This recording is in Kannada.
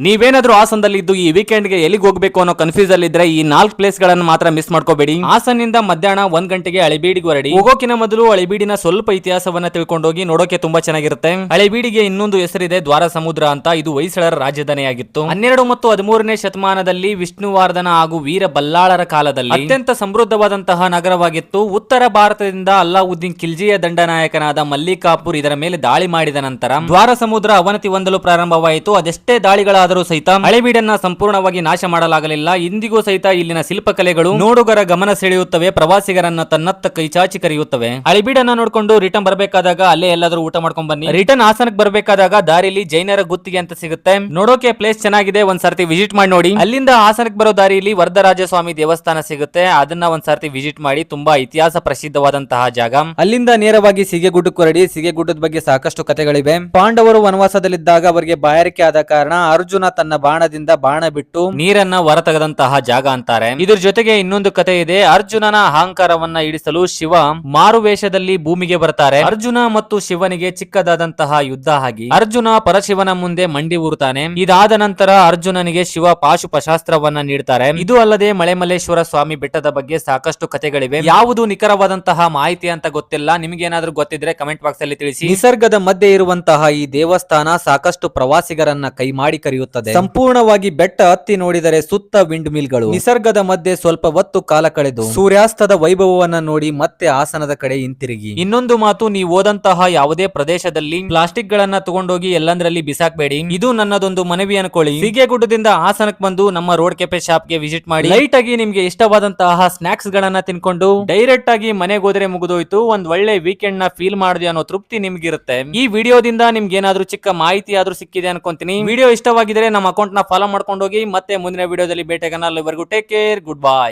ನೀವೇನಾದ್ರೂ ಹಾಸನದಲ್ಲಿ ಇದ್ದು ಈ ವೀಕೆಂಡ್ ಗೆ ಎಲ್ಲಿಗೆ ಹೋಗ್ಬೇಕು ಅನ್ನೋ ಕನ್ಫ್ಯೂಸ್ ಅಲ್ಲಿ ಇದ್ರೆ ಈ 4 ಪ್ಲೇಸ್ ಗಳನ್ನ ಮಾತ್ರ ಮಿಸ್ ಮಾಡ್ಕೋಬೇಡಿ. ಹಾಸನಿಂದ ಮಧ್ಯಾಹ್ನ 1 ಗಂಟೆಗೆ ಹಳೆಬೀಡಿಗೆ ಹೊರಡಿ. ಹೋಗೋಕಿನ ಮೊದಲು ಹಳೆಬೀಡಿನ ಸ್ವಲ್ಪ ಇತಿಹಾಸವನ್ನ ತಿಳ್ಕೊಂಡೋಗಿ ನೋಡೋಕೆ ತುಂಬಾ ಚೆನ್ನಾಗಿರುತ್ತೆ. ಹಳೆಬೀಡಿಗೆ ಇನ್ನೊಂದು ಹೆಸರಿದೆ ದ್ವಾರ ಸಮುದ್ರ ಅಂತ. ಇದು ಹೊಯ್ಸಳರ ರಾಜಧಾನಿಯಾಗಿತ್ತು. 12 ಮತ್ತು 13ನೇ ಶತಮಾನದಲ್ಲಿ ವಿಷ್ಣುವರ್ಧನ ಹಾಗೂ ವೀರ ಬಲ್ಲಾಳರ ಕಾಲದಲ್ಲಿ ಅತ್ಯಂತ ಸಮೃದ್ಧವಾದಂತಹ ನಗರವಾಗಿತ್ತು. ಉತ್ತರ ಭಾರತದಿಂದ ಅಲ್ಲಾವುದ್ದೀನ್ ಖಿಲ್ಜಿಯ ದಂಡನಾಯಕನಾದ ಮಲ್ಲಿಕಾಪುರ್ ಇದರ ಮೇಲೆ ದಾಳಿ ಮಾಡಿದ ನಂತರ ದ್ವಾರ ಸಮುದ್ರ ಅವನತಿ ಹೊಂದಲು ಪ್ರಾರಂಭವಾಯಿತು. ಅದೆಷ್ಟೇ ದಾಳಿಗಳಾದರೂ ಸಹಿತ ಹಳೆಬೀಡನ್ನ ಸಂಪೂರ್ಣವಾಗಿ ನಾಶ ಮಾಡಲಾಗಲಿಲ್ಲ. ಇಂದಿಗೂ ಸಹಿತ ಇಲ್ಲಿನ ಶಿಲ್ಪಕಲೆಗಳು ನೋಡುಗರ ಗಮನ ಸೆಳೆಯುತ್ತವೆ, ಪ್ರವಾಸಿಗರನ್ನ ತನ್ನತ್ತ ಕೈಚಾಚಿ ಕರೆಯುತ್ತವೆ. ಹಳೆಬೀಡನ್ನ ನೋಡ್ಕೊಂಡು ರಿಟರ್ನ್ ಬರಬೇಕಾದಾಗ ಅಲ್ಲೇ ಎಲ್ಲಾದ್ರೂ ಊಟ ಮಾಡ್ಕೊಂಡ್ ಬನ್ನಿ. ರಿಟರ್ನ್ ಹಾಸನಕ್ಕೆ ಬರಬೇಕಾದಾಗ ದಾರಿಲಿ ಜೈನರ ಗುತ್ತಿಗೆ ಅಂತ ಸಿಗುತ್ತೆ. ನೋಡೋಕೆ ಪ್ಲೇಸ್ ಚೆನ್ನಾಗಿದೆ, ಒಂದ್ ಸರ್ತಿ ವಿಸಿಟ್ ಮಾಡಿ ನೋಡಿ. ಅಲ್ಲಿಂದ ಹಾಸನಕ್ಕೆ ಬರೋ ದಾರಿಯಲ್ಲಿ ವರದರಾಜ ಸ್ವಾಮಿ ದೇವಸ್ಥಾನ ಸಿಗುತ್ತೆ. ಅದನ್ನ ಒಂದ್ ಸರ್ತಿ ವಿಸಿಟ್ ಮಾಡಿ. ತುಂಬಾ ಇತಿಹಾಸ ಪ್ರಸಿದ್ಧವಾದಂತಹ ಜಾಗ. ಅಲ್ಲಿಂದ ನೇರವಾಗಿ ಸಿಗೆಗುಡ್ಡಕ್ಕೆ ಹೊರಡಿ. ಸಿಗೆಗುಡ್ಡದ ಬಗ್ಗೆ ಸಾಕಷ್ಟು ಕಥೆಗಳಿವೆ. ಪಾಂಡವರು ವನವಾಸದಲ್ಲಿದ್ದಾಗ ಅವರಿಗೆ ಬಾಯಾರಿಕೆ ಆದ ಕಾರಣ ಅರ್ಜುನ ತನ್ನ ಬಾಣದಿಂದ ಬಾಣ ಬಿಟ್ಟು ನೀರನ್ನ ಹೊರತೆಗೆದಂತಹ ಜಾಗ ಅಂತಾರೆ. ಇದ್ರ ಜೊತೆಗೆ ಇನ್ನೊಂದು ಕಥೆ ಇದೆ. ಅರ್ಜುನನ ಅಹಂಕಾರವನ್ನ ಇಳಿಸಲು ಶಿವ ಮಾರುವೇಷದಲ್ಲಿ ಭೂಮಿಗೆ ಬರ್ತಾರೆ. ಅರ್ಜುನ ಮತ್ತು ಶಿವನಿಗೆ ಚಿಕ್ಕದಾದಂತಹ ಯುದ್ಧ ಆಗಿ ಅರ್ಜುನ ಪರಶಿವನ ಮುಂದೆ ಮಂಡಿ ಊರುತ್ತಾನೆ. ಇದಾದ ನಂತರ ಅರ್ಜುನನಿಗೆ ಶಿವ ಪಾಶುಪಶಾಸ್ತ್ರವನ್ನ ನೀಡ್ತಾರೆ. ಇದು ಅಲ್ಲದೆ ಮಳೆಮಲ್ಲೇಶ್ವರ ಸ್ವಾಮಿ ಬೆಟ್ಟದ ಬಗ್ಗೆ ಸಾಕಷ್ಟು ಕಥೆಗಳಿವೆ. ಯಾವುದು ನಿಖರವಾದಂತಹ ಮಾಹಿತಿ ಅಂತ ಗೊತ್ತಿಲ್ಲ. ನಿಮ್ಗೇನಾದ್ರೂ ಗೊತ್ತಿದ್ರೆ ಕಮೆಂಟ್ ಬಾಕ್ಸ್ ಅಲ್ಲಿ ತಿಳಿಸಿ. ನಿಸರ್ಗದ ಮಧ್ಯೆ ಇರುವಂತಹ ಈ ದೇವಸ್ಥಾನ ಸಾಕಷ್ಟು ಪ್ರವಾಸಿಗರನ್ನ ಕೈ ಮಾಡಿ ಕರೆಯುತ್ತದೆ. ಸಂಪೂರ್ಣವಾಗಿ ಬೆಟ್ಟ ಹತ್ತಿ ನೋಡಿದರೆ ಸುತ್ತ ವಿಂಡ್ ಮಿಲ್ ಗಳು. ನಿಸರ್ಗದ ಮಧ್ಯೆ ಸ್ವಲ್ಪ ಹೊತ್ತು ಕಾಲ ಕಳೆದು ಸೂರ್ಯಾಸ್ತದ ವೈಭವವನ್ನ ನೋಡಿ ಮತ್ತೆ ಹಾಸನದ ಕಡೆ ಹಿಂತಿರುಗಿ. ಇನ್ನೊಂದು ಮಾತು, ನೀವು ಹೋದಂತಹ ಯಾವುದೇ ಪ್ರದೇಶದಲ್ಲಿ ಪ್ಲಾಸ್ಟಿಕ್ ಗಳನ್ನ ತಗೊಂಡೋಗಿ ಎಲ್ಲಂದ್ರಲ್ಲಿ ಬಿಸಾಕ್ಬೇಡಿ. ಇದು ನನ್ನದೊಂದು ಮನವಿ ಅನ್ಕೊಳ್ಳಿ. ಸಿಗೆಗುಡ್ಡದಿಂದ ಹಾಸನಕ್ಕೆ ಬಂದು ನಮ್ಮ ರೋಡ್ ಕೆಫೆ ಶಾಪ್ ಗೆ ವಿಸಿಟ್ ಮಾಡಿ ಲೈಟ್ ಆಗಿ ನಿಮ್ಗೆ ಇಷ್ಟವಾದಂತಹ ಸ್ನಾಕ್ಸ್ ಗಳನ್ನ ತಿನ್ಕೊಂಡು ಡೈರೆಕ್ಟ್ ಆಗಿ ಮನೆಗೆ ಹೋದ್ರೆ ಮುಗಿದೋಯ್ತು. ಒಂದ್ ಒಳ್ಳೆ ವೀಕೆಂಡ್ ನ ಫೀಲ್ ಮಾಡಿದೆ ಅನ್ನೋ ತೃಪ್ತಿ ನಿಮ್ಗಿರುತ್ತೆ. ಈ ವಿಡಿಯೋದಿಂದ ನಿಮ್ಗೆ ಏನಾದ್ರೂ ಚಿಕ್ಕ ಮಾಹಿತಿ ಆದ್ರೂ ಸಿಕ್ಕಿದೆ ಅನ್ಕೊಂತೀನಿ. ವಿಡಿಯೋ ಇಷ್ಟವಾಗಿದ್ರೆ ನಮ್ಮ ಅಕೌಂಟ್ ನ ಫಾಲೋ ಮಾಡ್ಕೊಂಡು ಹೋಗಿ. ಮತ್ತೆ ಮುಂದಿನ ವಿಡಿಯೋದಲ್ಲಿ ಭೇಟಿಯಾಗೋಣ. ಅಲ್ಲಿವರೆಗೂ ಟೇಕ್ ಕೇರ್, ಗುಡ್ ಬೈ.